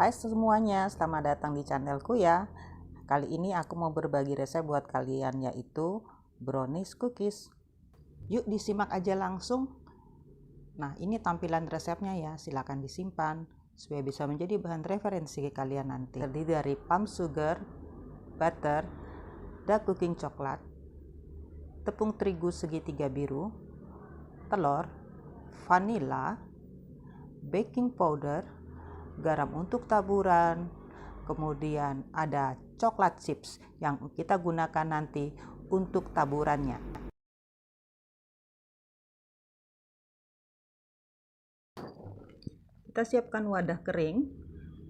Hai semuanya, selamat datang di channelku ya. Kali ini aku mau berbagi resep buat kalian, yaitu brownies cookies. Yuk disimak aja langsung. Nah, ini tampilan resepnya ya, silakan disimpan supaya bisa menjadi bahan referensi ke kalian nanti. Terdiri dari palm sugar, butter, dark cooking coklat, tepung terigu segitiga biru, telur, vanila, baking powder, garam untuk taburan, kemudian ada coklat chips yang kita gunakan nanti untuk taburannya. Kita siapkan wadah kering,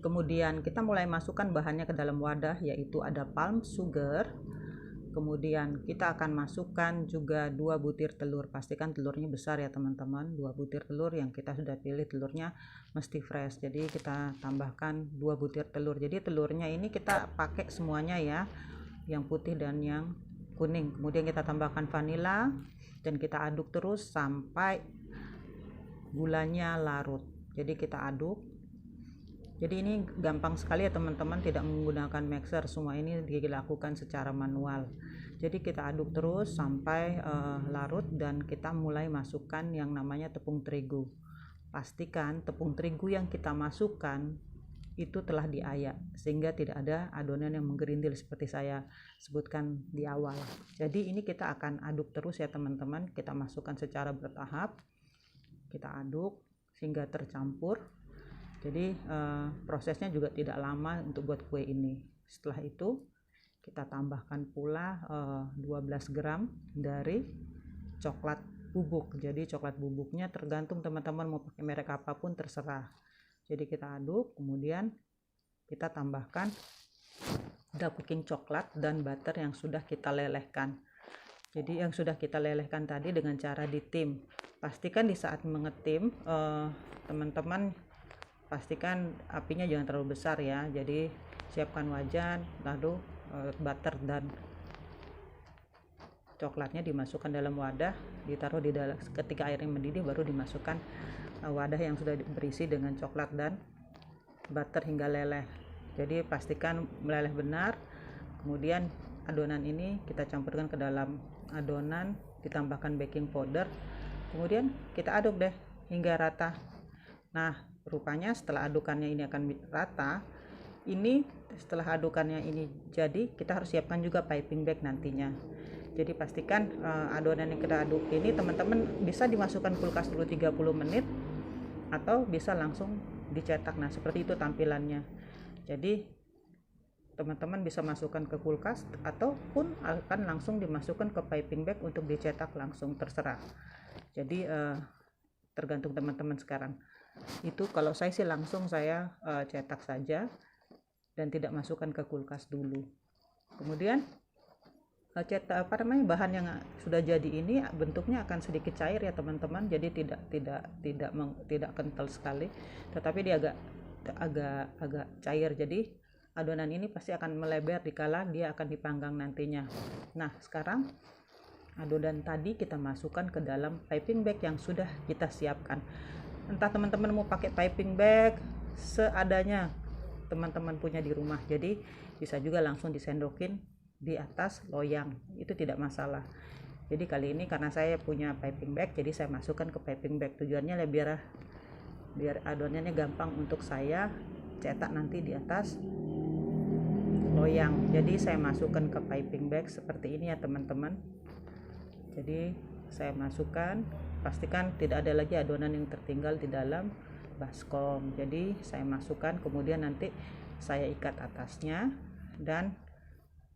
kemudian kita mulai masukkan bahannya ke dalam wadah, yaitu ada palm sugar. Kemudian kita akan masukkan juga 2 butir telur. Pastikan telurnya besar ya teman-teman. 2 butir telur yang kita sudah pilih telurnya mesti fresh. Jadi kita tambahkan 2 butir telur. Jadi telurnya ini kita pakai semuanya ya, yang putih dan yang kuning. Kemudian kita tambahkan vanila dan kita aduk terus sampai gulanya larut. Jadi kita aduk. Jadi ini gampang sekali ya teman-teman, tidak menggunakan mixer, semua ini dilakukan secara manual. Jadi kita aduk terus sampai larut dan kita mulai masukkan yang namanya tepung terigu. Pastikan tepung terigu yang kita masukkan itu telah diayak sehingga tidak ada adonan yang menggerindil seperti saya sebutkan di awal. Jadi ini kita akan aduk terus ya teman-teman, kita masukkan secara bertahap, kita aduk sehingga tercampur. Jadi prosesnya juga tidak lama untuk buat kue ini. Setelah itu kita tambahkan pula 12 gram dari coklat bubuk. Jadi coklat bubuknya tergantung teman-teman mau pakai merek apapun terserah. Jadi kita aduk, kemudian kita tambahkan dark cooking coklat dan butter yang sudah kita lelehkan. Jadi yang sudah kita lelehkan tadi dengan cara ditim. Pastikan di saat mengetim teman-teman pastikan apinya jangan terlalu besar ya. Jadi siapkan wajan, lalu butter dan coklatnya dimasukkan dalam wadah, ditaruh di dalam. Ketika airnya mendidih baru dimasukkan wadah yang sudah berisi dengan coklat dan butter hingga leleh. Jadi pastikan meleleh benar. Kemudian adonan ini kita campurkan ke dalam adonan, ditambahkan baking powder, kemudian kita aduk deh hingga rata. Nah, rupanya setelah adukannya ini akan rata, ini setelah adukannya ini jadi, kita harus siapkan juga piping bag nantinya. Jadi pastikan adonan yang kita aduk ini teman-teman bisa dimasukkan kulkas dulu 30 menit atau bisa langsung dicetak. Nah, seperti itu tampilannya. Jadi teman-teman bisa masukkan ke kulkas ataupun akan langsung dimasukkan ke piping bag untuk dicetak langsung, terserah. Jadi tergantung teman-teman sekarang. Itu kalau saya sih langsung saya cetak saja dan tidak masukkan ke kulkas dulu. Kemudian cetak bahan yang sudah jadi ini bentuknya akan sedikit cair ya teman-teman. Jadi tidak kental sekali, tetapi dia agak cair. Jadi adonan ini pasti akan melebar dikala dia akan dipanggang nantinya. Nah, sekarang adonan tadi kita masukkan ke dalam piping bag yang sudah kita siapkan. Entah teman-teman mau pakai piping bag seadanya teman-teman punya di rumah, jadi bisa juga langsung disendokin di atas loyang, itu tidak masalah. Jadi kali ini karena saya punya piping bag, jadi saya masukkan ke piping bag. Tujuannya biar adonannya gampang untuk saya cetak nanti di atas loyang. Jadi saya masukkan ke piping bag seperti ini ya teman-teman. Jadi saya masukkan, pastikan tidak ada lagi adonan yang tertinggal di dalam baskom. Jadi saya masukkan, kemudian nanti saya ikat atasnya dan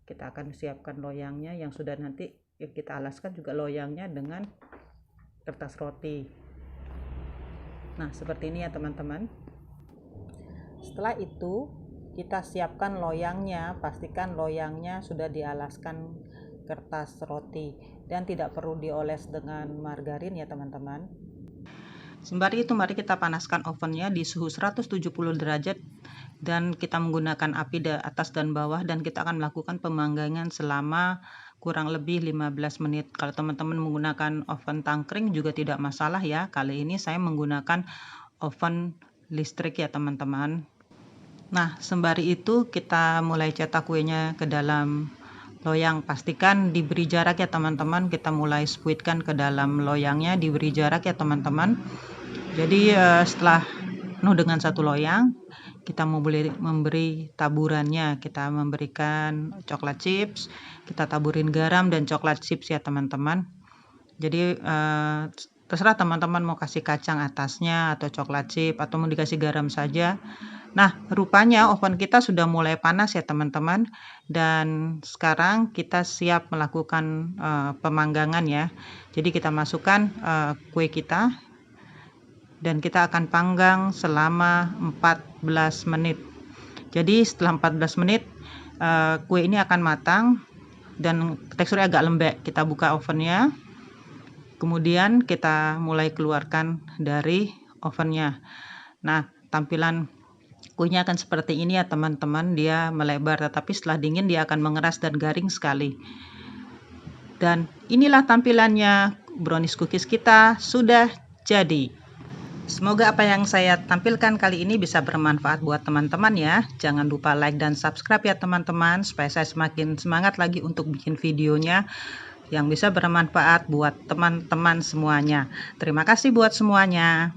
kita akan siapkan loyangnya yang sudah nanti kita alaskan juga loyangnya dengan kertas roti. Nah, seperti ini ya teman-teman. Setelah itu kita siapkan loyangnya, pastikan loyangnya sudah dialaskan kertas roti dan tidak perlu dioles dengan margarin ya teman-teman. Sembari itu mari kita panaskan ovennya di suhu 170 derajat dan kita menggunakan api atas dan bawah, dan kita akan melakukan pemanggangan selama kurang lebih 15 menit. Kalau teman-teman menggunakan oven tangkring juga tidak masalah ya. Kali ini saya menggunakan oven listrik ya teman-teman. Nah, sembari itu kita mulai cetak kuenya ke dalam loyang. Pastikan diberi jarak ya teman-teman, kita mulai squeeze-kan ke dalam loyangnya, diberi jarak ya teman-teman. Jadi setelah penuh dengan satu loyang, kita memberi taburannya. Kita memberikan coklat chips, kita taburin garam dan coklat chips ya teman-teman. Jadi terserah teman-teman mau kasih kacang atasnya atau coklat chip atau mau dikasih garam saja. Nah, rupanya oven kita sudah mulai panas ya teman-teman, dan sekarang kita siap melakukan pemanggangan ya. Jadi kita masukkan kue kita dan kita akan panggang selama 14 menit. Jadi setelah 14 menit kue ini akan matang dan teksturnya agak lembek. Kita buka ovennya, kemudian kita mulai keluarkan dari ovennya. Nah, tampilan kuenya akan seperti ini ya teman-teman, dia melebar, tetapi setelah dingin dia akan mengeras dan garing sekali. Dan inilah tampilannya, brownies cookies kita sudah jadi. Semoga apa yang saya tampilkan kali ini bisa bermanfaat buat teman-teman ya. Jangan lupa like dan subscribe ya teman-teman, supaya saya semakin semangat lagi untuk bikin videonya yang bisa bermanfaat buat teman-teman semuanya. Terima kasih buat semuanya.